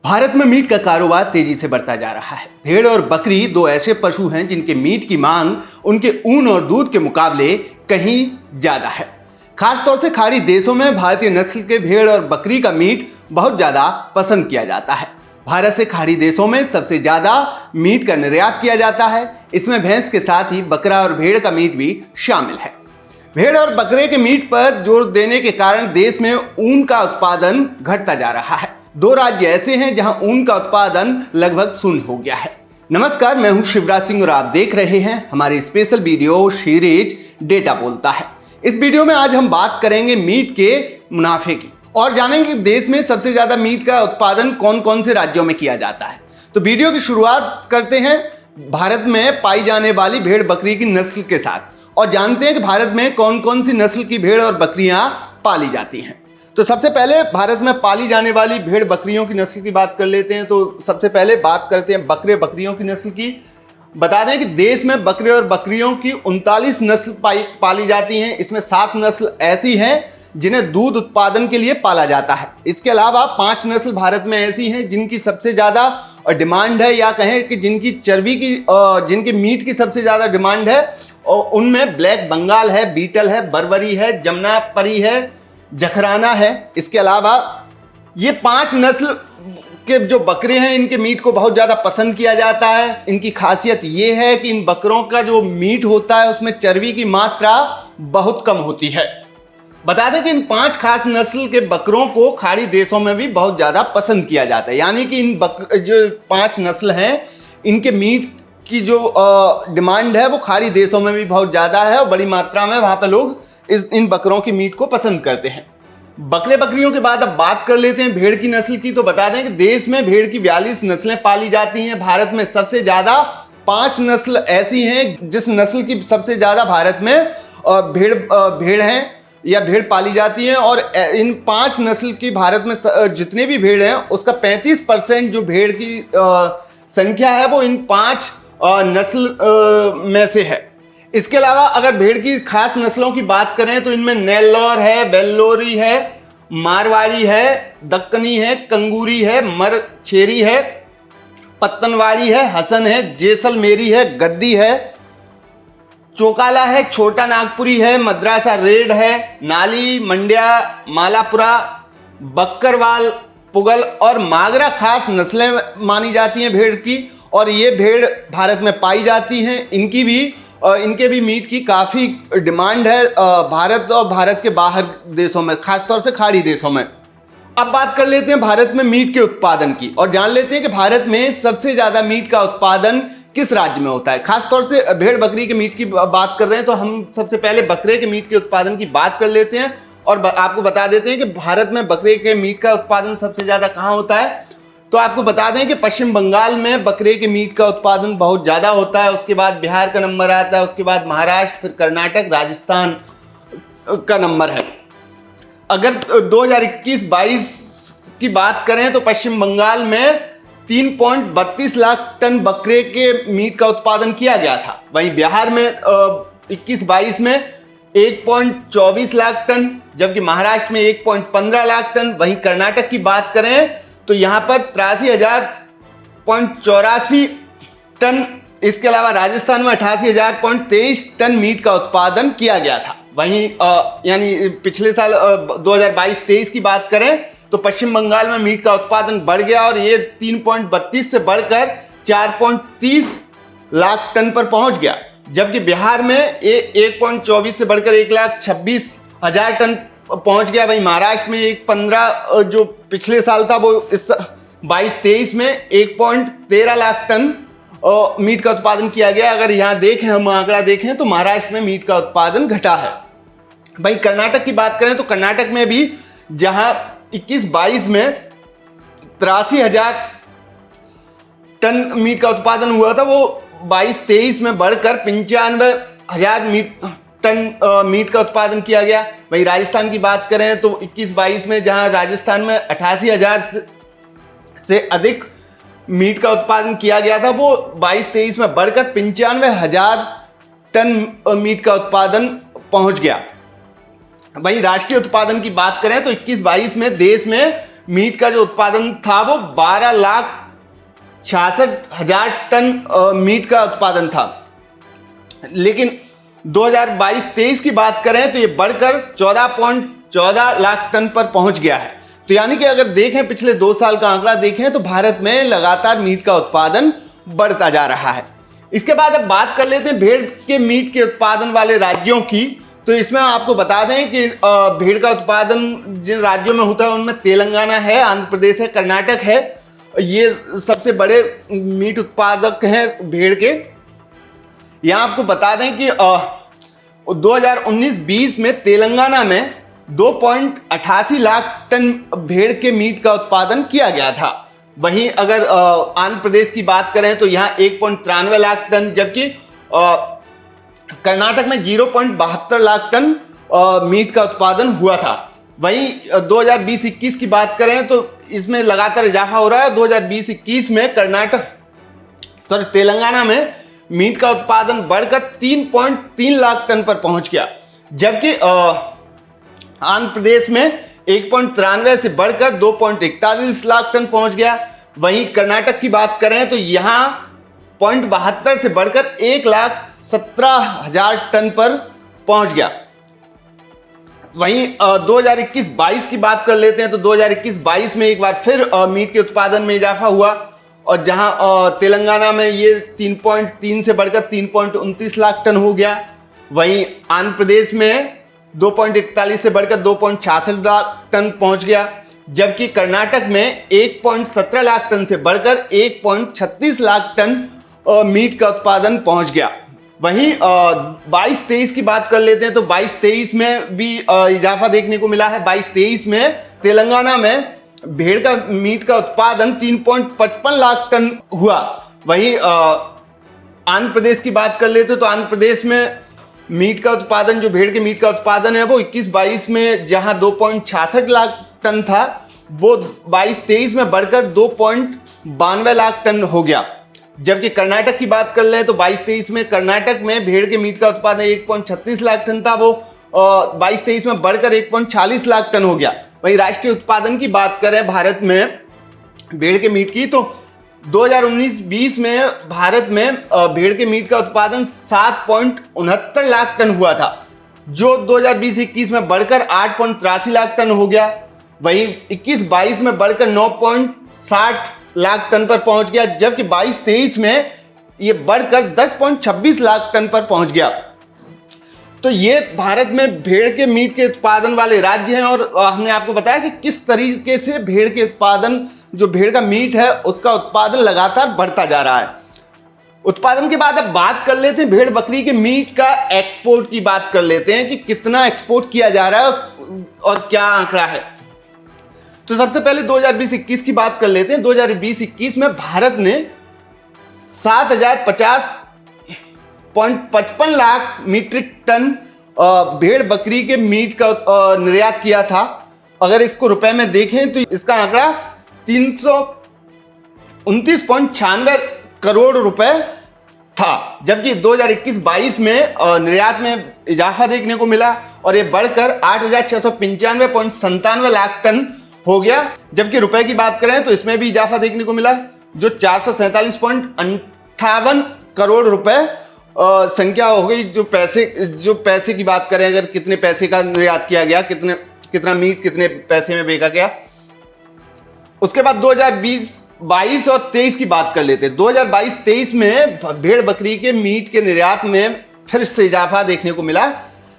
भारत में मीट का कारोबार तेजी से बढ़ता जा रहा है। भेड़ और बकरी दो ऐसे पशु हैं जिनके मीट की मांग उनके ऊन और दूध के मुकाबले कहीं ज्यादा है। खासतौर से खाड़ी देशों में भारतीय नस्ल के भेड़ और बकरी का मीट बहुत ज्यादा पसंद किया जाता है। भारत से खाड़ी देशों में सबसे ज्यादा मीट का निर्यात किया जाता है। इसमें भैंस के साथ ही बकरा और भेड़ का मीट भी शामिल है। भेड़ और बकरे के मीट पर जोर देने के कारण देश में ऊन का उत्पादन घटता जा रहा है। दो राज्य ऐसे हैं जहां ऊन का उत्पादन लगभग शून्य हो गया है। नमस्कार, मैं हूं शिवराज सिंह और आप देख रहे हैं हमारी स्पेशल वीडियो सीरीज डेटा बोलता है। इस वीडियो में आज हम बात करेंगे मीट के मुनाफे की और जानेंगे कि देश में सबसे ज्यादा मीट का उत्पादन कौन कौन से राज्यों में किया जाता है। तो वीडियो की शुरुआत करते हैं भारत में पाई जाने वाली भेड़ बकरी की नस्ल के साथ और जानते हैं कि भारत में कौन कौन सी नस्ल की भेड़ और बकरियां पाली जाती हैं। तो सबसे पहले भारत में पाली जाने वाली भेड़ बकरियों की नस्ल की बात कर लेते हैं। तो सबसे पहले बात करते हैं बकरे बकरियों की नस्ल की। बता दें कि देश में बकरे और बकरियों की 39 नस्ल पाली जाती हैं। इसमें 7 नस्ल ऐसी हैं जिन्हें दूध उत्पादन के लिए पाला जाता है। इसके अलावा 5 नस्ल भारत में ऐसी हैं जिनकी सबसे ज़्यादा डिमांड है, या कहें कि जिनकी चर्बी की जिनके मीट की सबसे ज़्यादा डिमांड है। और उनमें ब्लैक बंगाल है, बीटल है, बर्बरी है, जमुनापरी है, जखराना है। इसके अलावा ये 5 नस्ल के जो बकरे हैं इनके मीट को बहुत ज़्यादा पसंद किया जाता है। इनकी खासियत ये है कि इन बकरों का जो मीट होता है उसमें चर्बी की मात्रा बहुत कम होती है। बता दें कि इन 5 खास नस्ल के बकरों को खाड़ी देशों में भी बहुत ज़्यादा पसंद किया जाता है। यानी कि इन जो 5 नस्ल हैं इनके मीट की जो डिमांड है वो खाड़ी देशों में भी बहुत ज़्यादा है और बड़ी मात्रा में वहाँ पर लोग इन बकरों की मीट को पसंद करते हैं। बकरे बकरियों के बाद अब बात कर लेते हैं भेड़ की नस्ल की। तो बता दें कि देश में भेड़ की 42 नस्लें पाली जाती हैं। भारत में सबसे ज़्यादा 5 नस्ल ऐसी हैं जिस नस्ल की सबसे ज़्यादा भारत में भेड़ हैं या भेड़ पाली जाती हैं। और इन 5 नस्ल की भारत में जितने भी भेड़ हैं उसका 35% जो भेड़ की संख्या है वो इन 5 नस्ल में से है। इसके अलावा अगर भेड़ की खास नस्लों की बात करें तो इनमें नेल्लौर है, वेल्लोरी है, मारवाड़ी है, दक्कनी है, कंगूरी है, मरछेरी है, पत्तनवाड़ी है, हसन है, जैसलमेरी है, गद्दी है, चौकाला है, छोटा नागपुरी है, मद्रासा रेड है, नाली, मंड्या, मालापुरा, बक्करवाल, पुगल और मागरा खास नस्लें मानी जाती हैं भेड़ की। और ये भेड़ भारत में पाई जाती हैं। इनके भी मीट की काफ़ी डिमांड है भारत और भारत के बाहर देशों में, खासतौर से खाड़ी देशों में। अब बात कर लेते हैं भारत में मीट के उत्पादन की और जान लेते हैं कि भारत में सबसे ज़्यादा मीट का उत्पादन किस राज्य में होता है। खासतौर से भेड़ बकरी के मीट की बात कर रहे हैं तो हम सबसे पहले बकरे के मीट के उत्पादन की बात कर लेते हैं और आपको बता देते हैं कि भारत में बकरे के मीट का उत्पादन सबसे ज़्यादा कहाँ होता है। तो आपको बता दें कि पश्चिम बंगाल में बकरे के मीट का उत्पादन बहुत ज़्यादा होता है। उसके बाद बिहार का नंबर आता है, उसके बाद महाराष्ट्र, फिर कर्नाटक, राजस्थान का नंबर है। अगर 2021-22 की बात करें तो पश्चिम बंगाल में 3.32 लाख टन बकरे के मीट का उत्पादन किया गया था। वहीं बिहार में 21-22 में 1.24 लाख टन, जबकि महाराष्ट्र में 1.15 लाख टन। वहीं कर्नाटक की बात करें तो यहाँ पर 83,084 टन। इसके अलावा राजस्थान में 88,023 टन मीट का उत्पादन किया गया था। वहीं यानी पिछले साल 2022-23 की बात करें तो पश्चिम बंगाल में मीट का उत्पादन बढ़ गया और ये 3.32 से बढ़कर 4.30 लाख टन पर पहुंच गया। जबकि बिहार में 1.24 से बढ़कर 1,26,000 टन पहुंच गया। वहीं महाराष्ट्र में 1.15 जो पिछले साल था वो इस 22-23 में 1.13 लाख टन मीट का उत्पादन किया गया। अगर यहाँ देखें, हम आंकड़ा देखें तो महाराष्ट्र में मीट का उत्पादन घटा है। भाई कर्नाटक की बात करें तो कर्नाटक में भी जहां 21-22 में 83,000 टन मीट का उत्पादन हुआ था वो 22-23 में बढ़कर 95,000 टन मीट का उत्पादन किया गया। वहीं राजस्थान की बात करें तो 21-22 में जहां राजस्थान में 88,000 से अधिक मीट का उत्पादन किया गया था वो 22-23 में बढ़कर 95,000 टन मीट का उत्पादन पहुंच गया। वहीं राष्ट्रीय उत्पादन की बात करें तो 21-22 में देश में मीट का जो उत्पादन था वो 12,66,000 टन मीट का उत्पादन था। लेकिन 2022-23 की बात करें तो ये बढ़कर 14.14 लाख टन पर पहुंच गया है। तो यानी कि अगर देखें पिछले 2 साल का आंकड़ा देखें तो भारत में लगातार मीट का उत्पादन बढ़ता जा रहा है। इसके बाद अब बात कर लेते हैं भेड़ के मीट के उत्पादन वाले राज्यों की। तो इसमें आपको बता दें कि भेड़ का उत्पादन जिन राज्यों में होता है उनमें तेलंगाना है, आंध्र प्रदेश है, कर्नाटक है। ये सबसे बड़े मीट उत्पादक हैं भेड़ के। यहाँ आपको बता दें कि 2019-20 में तेलंगाना में 2.88 लाख टन भेड़ के मीट का उत्पादन किया गया था। वहीं अगर आंध्र प्रदेश की बात करें तो यहाँ 1.93 लाख टन, जबकि कर्नाटक में 0.72 लाख टन मीट का उत्पादन हुआ था। वहीं 2020-21 की बात करें तो इसमें लगातार इजाफा हो रहा है। 2020-21 में तेलंगाना में मीट का उत्पादन बढ़कर 3.3 लाख टन पर पहुंच गया, जबकि आंध्र प्रदेश में 1.93 से बढ़कर 2.41 लाख टन पहुंच गया। वहीं कर्नाटक की बात करें तो यहां 0.72 से बढ़कर 1,17,000 टन पर पहुंच गया। वहीं 2021-22 की बात कर लेते हैं तो 2021-22 में एक बार फिर मीट के उत्पादन में इजाफा हुआ, और जहां तेलंगाना में ये 3.3 से बढ़कर 3.29 लाख टन हो गया। वहीं आंध्र प्रदेश में 2.41 से बढ़कर 2.66 लाख टन पहुंच गया, जबकि कर्नाटक में 1.17 लाख टन से बढ़कर 1.36 लाख टन मीट का उत्पादन पहुंच गया। वहीं 22-23 की बात कर लेते हैं तो 22-23 में भी इजाफा देखने को मिला है। 22-23 में तेलंगाना में भेड़ का मीट का उत्पादन 3.55 लाख टन हुआ। वहीं आंध्र प्रदेश की बात कर लेते तो आंध्र प्रदेश में मीट का उत्पादन, जो भेड़ के मीट का उत्पादन है वो 21-22 में जहां 2.66 लाख टन था, वो 22-23 में बढ़कर 2.92 लाख टन हो गया। जबकि कर्नाटक की बात कर लें तो 22-23 में कर्नाटक में भेड़ के मीट का उत्पादन 1.36 लाख टन था, वो 22-23 में बढ़कर 1.40 लाख टन हो गया। वहीं राष्ट्रीय उत्पादन की बात करें भारत में भेड़ के मीट की तो 2019-20 में भारत में भेड़ के मीट का उत्पादन 7.69 लाख टन हुआ था, जो 2020-21 में बढ़कर 8.83 लाख टन हो गया। वहीं 21-22 में बढ़कर 9.60 लाख टन पर पहुंच गया, जबकि 22-23 में ये बढ़कर 10.26 लाख टन पर पहुंच गया। तो ये भारत में भेड़ के मीट के उत्पादन वाले राज्य हैं, और हमने आपको बताया कि किस तरीके से भेड़ के उत्पादन, जो भेड़ का मीट है उसका उत्पादन लगातार बढ़ता जा रहा है। उत्पादन के बाद अब बात कर लेते हैं भेड़ बकरी के मीट का एक्सपोर्ट की बात कर लेते हैं कि कितना एक्सपोर्ट किया जा रहा है और क्या आंकड़ा है। तो सबसे पहले 2020-21 की बात कर लेते हैं। 2020-21 में भारत ने 7,050.55 लाख मीट्रिक टन भेड़ बकरी के मीट का निर्यात किया था। अगर इसको रुपए में देखें तो इसका आंकड़ा 329.96 करोड़ रुपए था, जबकि 2021-22 में निर्यात में इजाफा देखने को मिला और ये बढ़कर 8,695.97 लाख टन हो गया। जबकि रुपए की बात करें तो इसमें भी इजाफा देखने को मिला, जो 447.58 करोड़ रुपए संख्या हो गई। जो पैसे की बात करें, अगर कितने पैसे का निर्यात किया गया, कितना मीट कितने पैसे में बेचा गया। उसके बाद 2020-22 और 23 की बात कर लेते हैं। 2022-23 में भेड़ बकरी के मीट के निर्यात में फिर से इजाफा देखने को मिला,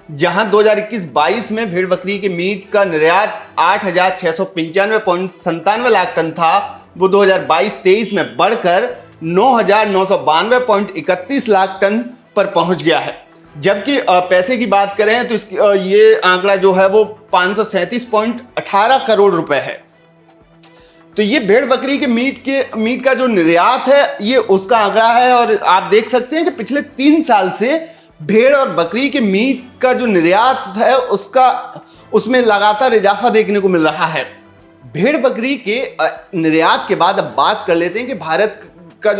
जहां 2021-22 में भेड़ बकरी के मीट का निर्यात 8,695.97 लाख टन था, वो 2022-23 में बढ़कर 9,992.31 लाख टन पर पहुंच गया है। जबकि पैसे की बात करें तो ये आंकड़ा जो है वो 537.18 करोड़ रुपए है। तो ये भेड़ बकरी के मीट का जो निर्यात है ये उसका आंकड़ा है, और आप देख सकते हैं कि पिछले 3 साल से भेड़ और बकरी के मीट का जो निर्यात है उसमें लगातार इजाफा देखने को मिल रहा है। भेड़ बकरी के निर्यात के बाद अब बात कर लेते हैं कि भारत का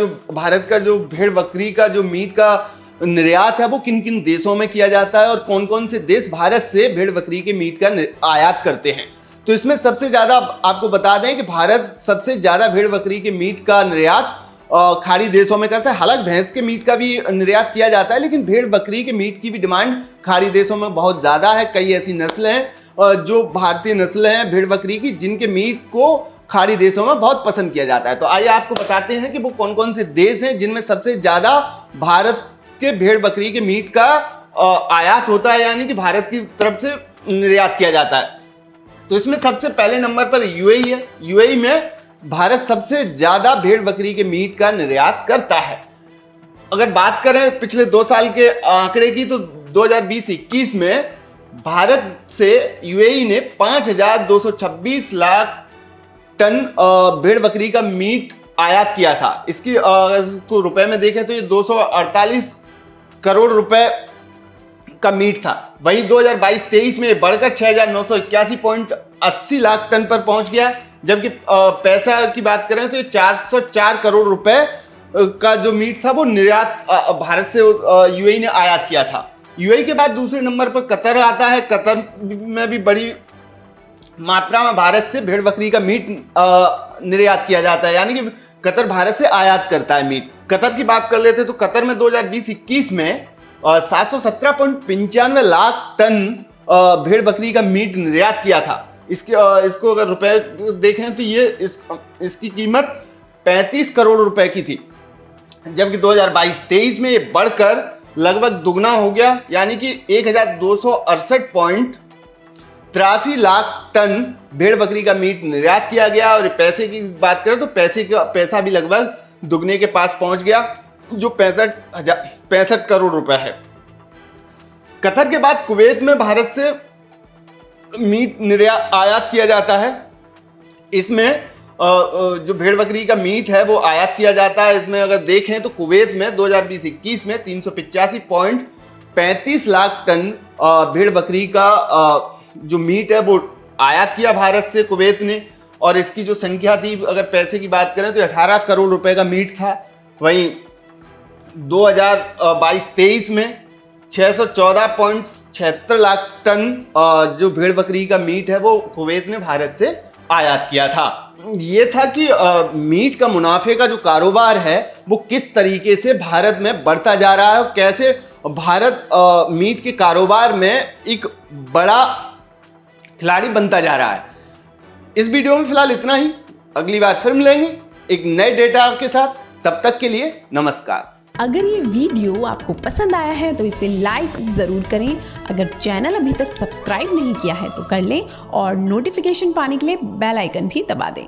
जो भेड़ बकरी का जो मीट का निर्यात है वो किन किन देशों में किया जाता है और कौन कौन से देश भारत से भेड़ बकरी के मीट का आयात करते हैं। तो तो इसमें सबसे ज्यादा आपको बता दें कि भारत सबसे ज्यादा भेड़ बकरी के मीट का निर्यात खाड़ी देशों में करता है। हालांकि भैंस के मीट का भी निर्यात किया जाता है, लेकिन भेड़ बकरी के मीट की भी डिमांड खाड़ी देशों में बहुत ज्यादा है। कई ऐसी नस्लें हैं जो भारतीय नस्लें हैं भेड़ बकरी की, जिनके मीट को खाड़ी देशों में बहुत पसंद किया जाता है। तो आइए आपको बताते हैं कि वो कौन कौन से देश हैं जिनमें सबसे ज्यादा भारत के भेड़ बकरी के मीट का आयात होता है, यानी कि भारत की तरफ से निर्यात किया जाता है। तो इसमें सबसे पहले नंबर पर यूएई है। यूएई में भारत सबसे ज्यादा भेड़ बकरी के मीट का निर्यात करता है। अगर बात करें पिछले 2 साल के आंकड़े की, तो 2020-21 में भारत से यूएई ने 5,226 लाख टन भेड़ बकरी का मीट आयात किया था। इसको रुपए में देखें तो ये 248 करोड़ रुपए का मीट था। वहीं 2022-23 में बढ़कर 6,981.80 लाख टन पर पहुंच गया, जबकि पैसा की बात करें तो ये 404 करोड़ रुपए का जो मीट था वो निर्यात भारत से यूएई ने आयात किया था। यूएई के बाद दूसरे नंबर पर कतर आता है। कतर में भी बड़ी मात्रा में भारत से भेड़ बकरी का मीट निर्यात किया जाता है, यानी कि कतर भारत से आयात करता है मीट। कतर की बात कर लेते हैं तो कतर में 2020-21 में 717.95 लाख टन भेड़ बकरी का मीट निर्यात किया था। इसको अगर रुपए देखें तो ये इसकी कीमत 35 करोड़ रुपए की थी, जबकि 2022-23 में ये बढ़कर लगभग दुगना हो गया, यानी कि 1,268.83 लाख टन भेड़ बकरी का मीट निर्यात किया गया। और पैसे की बात करें तो पैसा भी लगभग दुगने के पास पहुंच गया, जो 65 करोड़ रुपए है। कतर के बाद कुवैत में भारत से मीट आयात किया जाता है। इसमें जो भेड़ बकरी का मीट है वो आयात किया जाता है। इसमें अगर देखें तो कुवैत में 2020-21 में 385.35 लाख टन भेड़ बकरी का जो मीट है वो आयात किया भारत से कुवैत ने। और इसकी जो संख्या थी, अगर पैसे की बात करें तो 18 करोड़ रुपए का मीट था। वहीं 2022-23 में 614.76 लाख टन जो भेड़ बकरी का मीट है वो कुवैत ने भारत से आयात किया था। ये था कि मीट का मुनाफे का जो कारोबार है वो किस तरीके से भारत में बढ़ता जा रहा है और कैसे भारत मीट के कारोबार में एक बड़ा खिलाड़ी बनता जा रहा है। इस वीडियो में फिलहाल इतना ही। अगली बार फिर मिलेंगे एक नए डेटा के साथ। तब तक के लिए नमस्कार। अगर ये वीडियो आपको पसंद आया है तो इसे लाइक ज़रूर करें। अगर चैनल अभी तक सब्सक्राइब नहीं किया है तो कर लें और नोटिफिकेशन पाने के लिए बेल आइकन भी दबा दें।